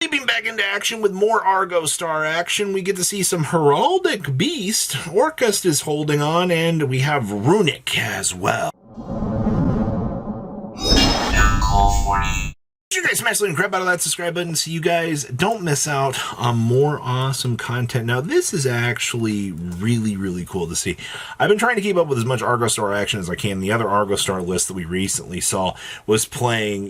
Leaping back into action with more Argostar action, we get to see some Heraldic Beast. Orcust is holding on, and we have Runick as well. You guys smash the like crap out of that subscribe button so you guys don't miss out on more awesome content. Now, this is actually really cool to see. I've been trying to keep up with as much Argostar action as I can. The other Argostar list that we recently saw was playing,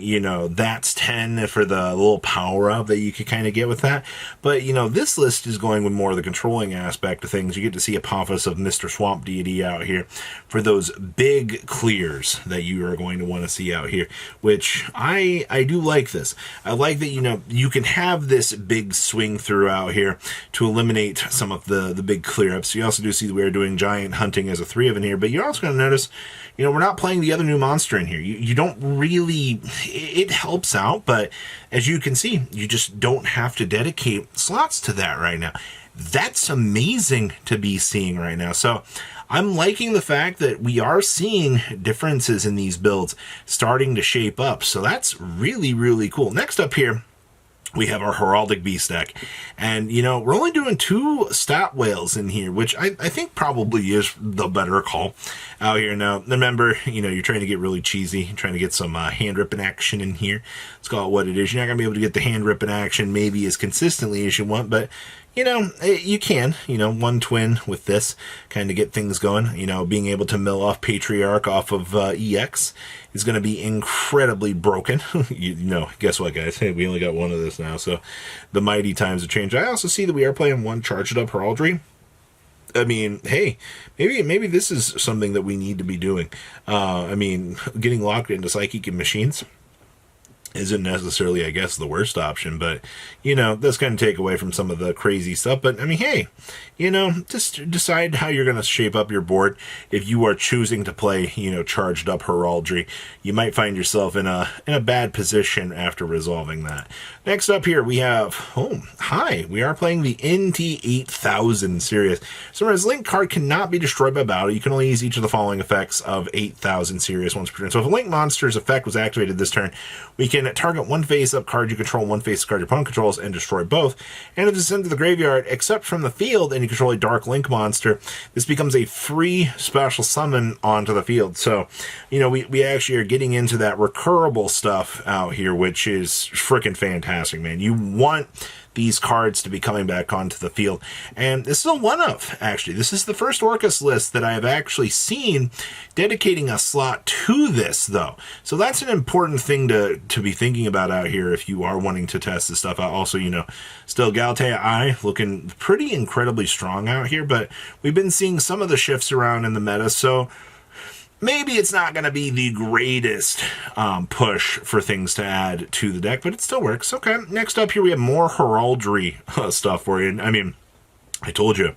that's 10 for the little power-up that you could kind of get with that. But, this list is going with more of the controlling aspect of things. You get to see Apophis of Mr. Swamp Deity out here for those big clears that you are going to want to see out here, which I do like this. I like that, you can have this big swing through out here to eliminate some of the big clear ups. You also do see that we are doing giant hunting as a 3 of in here, but you're also going to notice, we're not playing the other new monster in here. You don't really, it helps out, but as you can see, you just don't have to dedicate slots to that right now. That's amazing to be seeing right now. So I'm liking the fact that we are seeing differences in these builds starting to shape up. So that's really cool. Next up here, we have our Heraldic Beast deck. And, we're only doing 2 stat whales in here, which I think probably is the better call out here. Now, remember, you're trying to get really cheesy, trying to get some hand ripping action in here. Let's call it what it is. You're not going to be able to get the hand ripping action maybe as consistently as you want, but you can, one twin with this kind of get things going. Being able to mill off Patriarch off of EX is going to be incredibly broken. Guess what, guys? Hey, we only got one of this now, so the mighty times have changed. I also see that we are playing 1 charged up Heraldry. I mean, hey, maybe this is something that we need to be doing. Getting locked into Psychic and Machines isn't necessarily, I guess, the worst option, but, that's going to take away from some of the crazy stuff. But, hey, just decide how you're going to shape up your board. If you are choosing to play, charged up Heraldry, you might find yourself in a bad position after resolving that. Next up here, we have, we are playing the NT8000 series. So, whereas Link card cannot be destroyed by battle, you can only use each of the following effects of 8000 series once per turn. So, if a Link monster's effect was activated this turn, we can target 1 face-up card you control, 1 face card your opponent controls, and destroy both. And if it's sent to the graveyard, except from the field, and you control a Dark Link monster, this becomes a free special summon onto the field. So, we actually are getting into that recurable stuff out here, which is freaking fantastic, man. You want these cards to be coming back onto the field. And this is a one-of, actually. This is the first Orcust list that I have actually seen dedicating a slot to this, though. So that's an important thing to be thinking about out here if you are wanting to test this stuff out. Also, still Galatea Eye looking pretty incredibly strong out here, but we've been seeing some of the shifts around in the meta, so maybe it's not going to be the greatest push for things to add to the deck, but it still works. Okay, next up here we have more Heraldry stuff for you. I told you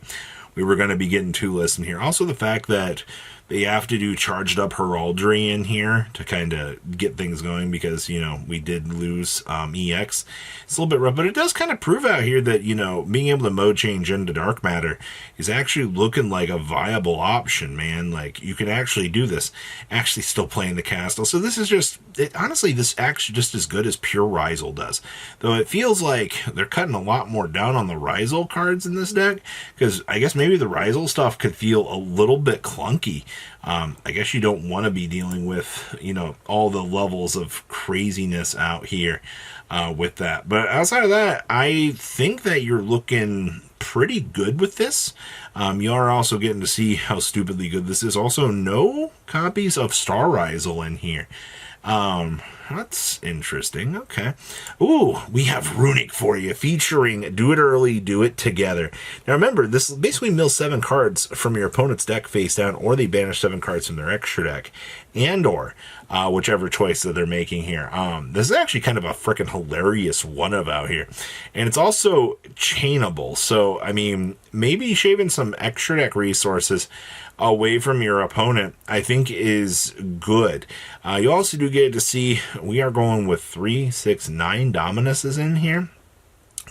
we were going to be getting 2 lists in here. Also, the fact that they have to do charged up Heraldry in here to kind of get things going because, we did lose EX. It's a little bit rough, but it does kind of prove out here that, being able to mode change into Dark Matter is actually looking like a viable option, man. Like, you can actually do this, actually still playing the Castle. So this is just, honestly, this actually just as good as pure Ryzeal does. Though it feels like they're cutting a lot more down on the Ryzeal cards in this deck, because I guess maybe the Ryzeal stuff could feel a little bit clunky. I guess you don't want to be dealing with, all the levels of craziness out here with that. But outside of that, I think that you're looking pretty good with this. You are also getting to see how stupidly good this is. Also, no copies of Star Ryzeal in here. That's interesting. Okay. Ooh, we have Runick for you, featuring Do It Early, Do It Together. Now remember, this basically mills 7 cards from your opponent's deck face down, or they banish 7 cards from their extra deck, and or whichever choice that they're making here. This is actually kind of a freaking hilarious one-of out here. And it's also chainable. So, maybe shaving some extra deck resources away from your opponent, I think, is good. You also do get to see we are going with 3, 6, 9 Dominuses in here.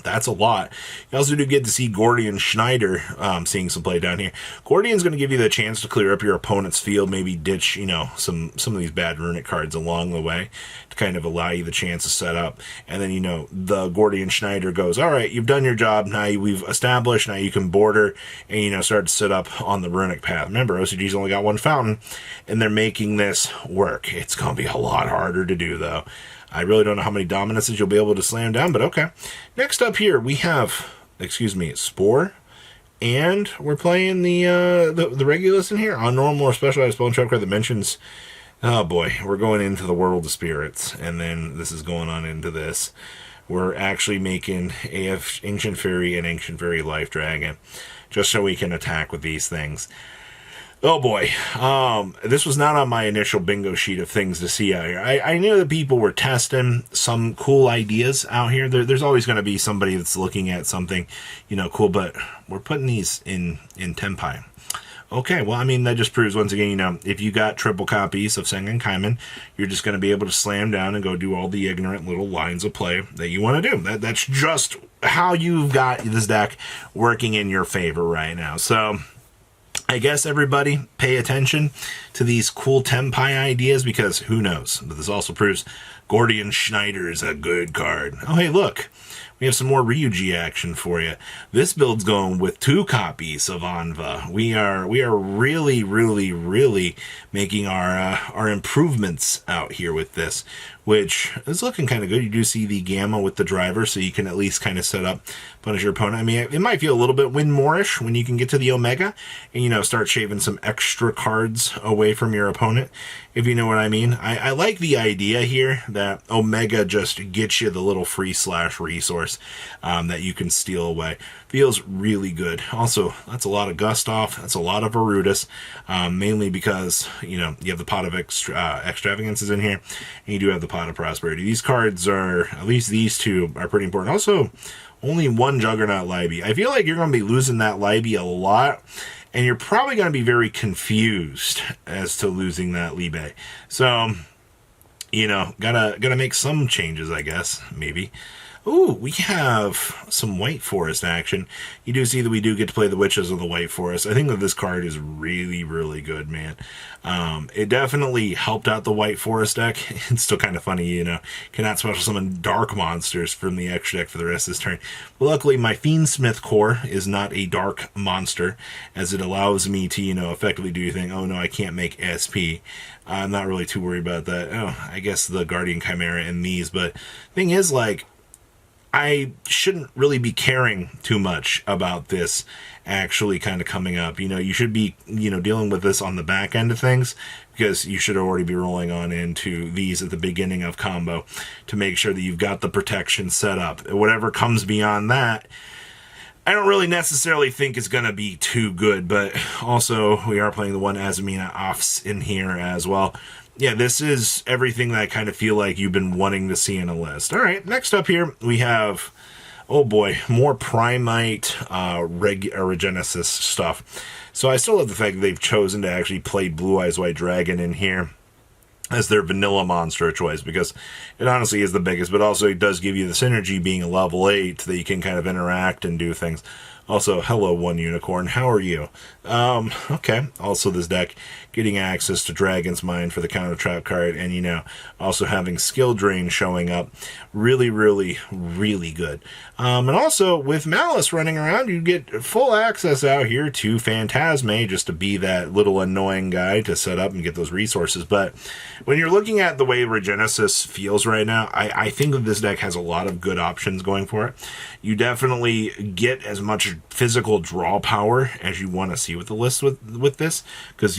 That's a lot. You also do get to see Gordian Schneider seeing some play down here. Gordian's going to give you the chance to clear up your opponent's field, maybe ditch, some of these bad Runick cards along the way to kind of allow you the chance to set up. And then, the Gordian Schneider goes, all right, you've done your job. Now we've established, now you can border and, start to set up on the Runick path. Remember, OCG's only got one fountain, and they're making this work. It's going to be a lot harder to do, though. I really don't know how many dominances you'll be able to slam down, but okay. Next up here, we have, Spore. And we're playing the Regulus in here. On normal or specialized spell and trap card that mentions, oh boy, we're going into the World of Spirits. And then this is going on into this. We're actually making AF Ancient Fairy and Ancient Fairy Life Dragon. Just so we can attack with these things. Oh boy, this was not on my initial bingo sheet of things to see out here. I knew that people were testing some cool ideas out here. There's always going to be somebody that's looking at something, cool, but we're putting these in Tempai. Okay, well, that just proves once again, if you got triple copies of Sengen Kaiman, you're just going to be able to slam down and go do all the ignorant little lines of play that you want to do. That's just how you've got this deck working in your favor right now. So I guess everybody pay attention to these cool Tempai ideas, because who knows? But this also proves Gordian Schneider is a good card. Oh, hey, look. We have some more Ryuji action for you. This build's going with 2 copies of Anva. We are really, really, really making our improvements out here with this, which is looking kind of good. You do see the Gamma with the driver, so you can at least kind of set up, punish your opponent. It might feel a little bit Win-Moreish when you can get to the Omega and, start shaving some extra cards away from your opponent, if you know what I mean. I like the idea here that Omega just gets you the little free / resource that you can steal away. Feels really good. Also, that's a lot of Gustav. That's a lot of Arudis, mainly because, you have the Pot of Extravagances in here, and you do have the Pot of Prosperity. These cards are, at least these 2, are pretty important. Also, only 1 Juggernaut Libby. I feel like you're going to be losing that Libby a lot, and you're probably going to be very confused as to losing that Libe. So, gotta make some changes, I guess, maybe. Ooh, we have some White Forest action. You do see that we do get to play the Witches of the White Forest. I think that this card is really, really good, man. It definitely helped out the White Forest deck. It's still kind of funny, cannot special summon dark monsters from the extra deck for the rest of this turn. But luckily, my Fiendsmith core is not a dark monster, as it allows me to, effectively do your thing. Oh no, I can't make SP. I'm not really too worried about that. Oh, I guess the Guardian Chimera and these, but thing is, I shouldn't really be caring too much about this actually kind of coming up. You should be, dealing with this on the back end of things, because you should already be rolling on into these at the beginning of combo to make sure that you've got the protection set up. Whatever comes beyond that, I don't really necessarily think is going to be too good, but also we are playing the one Azamina offs in here as well. Yeah, this is everything that I kind of feel like you've been wanting to see in a list. All right, next up here, we have, oh boy, more Primite Regenesis stuff. So I still love the fact that they've chosen to actually play Blue Eyes White Dragon in here as their vanilla monster of choice, because it honestly is the biggest, but also it does give you the synergy being a level 8 that you can kind of interact and do things. Also, hello, One Unicorn. How are you? Okay. Also, this deck getting access to Dragon's Mind for the counter trap card, and, also having Skill Drain showing up. Really, really, really good. And also, with Malice running around, you get full access out here to Phantasme, just to be that little annoying guy to set up and get those resources. But when you're looking at the way Regenesis feels right now, I think that this deck has a lot of good options going for it. You definitely get as much physical draw power as you want to see with the list with this, because,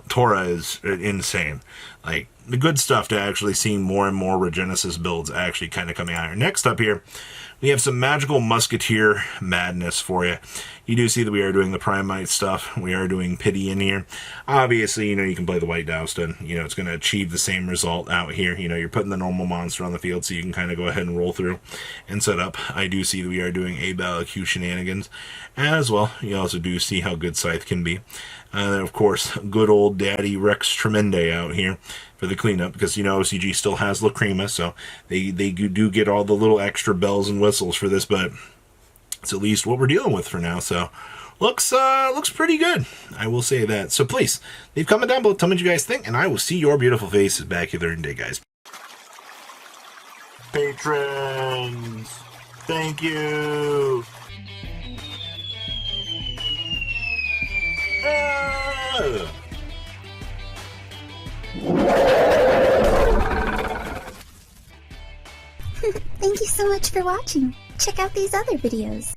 Tora is insane. The good stuff to actually seeing more and more Regenesis builds actually kind of coming out here. Next up here, we have some magical Musketeer madness for you. You do see that we are doing the Primite stuff. We are doing Pity in here. Obviously, you can play the White Douston. It's going to achieve the same result out here. You're putting the normal monster on the field, so you can kind of go ahead and roll through and set up. I do see that we are doing a Q shenanigans as well. You also do see how good Scythe can be. And then, of course, good old Daddy Rex Tremende out here for the cleanup, because, OCG still has Lacrima, so they do get all the little extra bells and whistles for this, but it's at least what we're dealing with for now, so looks pretty good. I will say that. So please, leave a comment down below, tell me what you guys think, and I will see your beautiful faces back here in a day, guys. Patrons, thank you. Thank you so much for watching. Check out these other videos.